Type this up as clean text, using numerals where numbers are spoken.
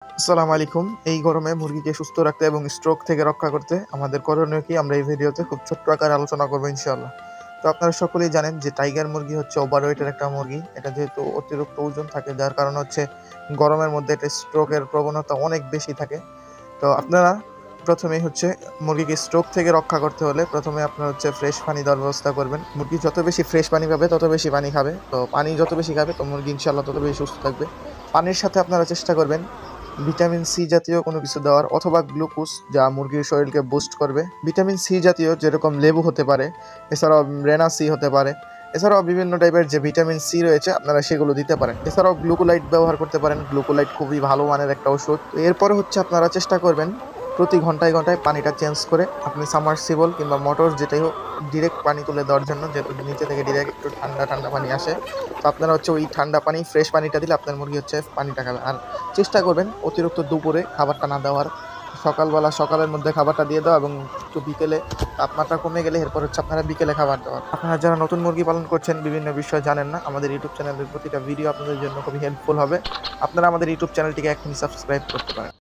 আসসালামু আলাইকুম। এই গরমে মুরগিকে সুস্থ রাখতে এবং স্ট্রোক থেকে রক্ষা করতে আমাদের করণীয় কি আমরা এই ভিডিওতে খুব ছোট্ট আকারে আলোচনা করবো ইনশাআল্লাহ। তো আপনারা সকলেই জানেন যে টাইগার মুরগি হচ্ছে ওভারওয়েটের একটা মুরগি। এটা যেহেতু অতিরিক্ত ওজন থাকে যার কারণে হচ্ছে গরমের মধ্যে এটা স্ট্রোকের প্রবণতা অনেক বেশি থাকে। তো আপনারা প্রথমেই হচ্ছে মুরগিকে স্ট্রোক থেকে রক্ষা করতে হলে প্রথমে আপনারা হচ্ছে ফ্রেশ পানি দেওয়ার ব্যবস্থা করবেন। মুরগি যত বেশি ফ্রেশ পানি পাবে তত বেশি পানি খাবে। তো পানি যত বেশি খাবে তো মুরগি ইনশাআল্লাহ তত বেশি সুস্থ থাকবে। পানির সাথে আপনারা চেষ্টা করবেন ভিটামিন সি জাতীয় কোনো কিছু দেওয়ার অথবা গ্লুকোজ যা মুরগির শরীরকে বুস্ট করবে। ভিটামিন সি জাতীয় যেরকম লেবু হতে পারে, এছাড়াও রেনা সি হতে পারে, এছাড়াও বিভিন্ন টাইপের যে ভিটামিন সি রয়েছে আপনারা সেগুলো দিতে পারেন। এছাড়াও গ্লুকোলাইট ব্যবহার করতে পারেন। গ্লুকোলাইট খুবই ভালো মানের একটা ওষুধ। তো এরপরে হচ্ছে আপনারা চেষ্টা করবেন প্রতি ঘন্টায় ঘন্টায় পানিটা চেঞ্জ করে আপনি সাবমার্সিবল কিংবা মোটর যেটাই হোক ডিরেক্ট পানি তুলে দেওয়ার জন্য, যেহেতু নিচে থেকে ডিরেক্ট একটু ঠান্ডা ঠান্ডা পানি আসে। তো আপনারা হচ্ছে ওই ঠান্ডা পানি ফ্রেশ পানিটা দিলে আপনার মুরগি হচ্ছে পানিটা খাবে। আর চেষ্টা করবেন অতিরিক্ত দুপুরে খাবারটা না দেওয়ার। সকালের মধ্যে খাবারটা দিয়ে দাও এবং একটু বিকেলে তাপমাত্রা কমে গেলে এরপর হচ্ছে আপনারা বিকেলে খাবার দেওয়ার। আপনারা যারা নতুন মুরগি পালন করছেন বিভিন্ন বিষয় জানেন না, আমাদের ইউটিউব চ্যানেলের প্রতিটা ভিডিও আপনাদের জন্য খুবই হেল্পফুল হবে। আপনারা আমাদের ইউটিউব চ্যানেলটিকে এখনই সাবস্ক্রাইব করতে পারেন।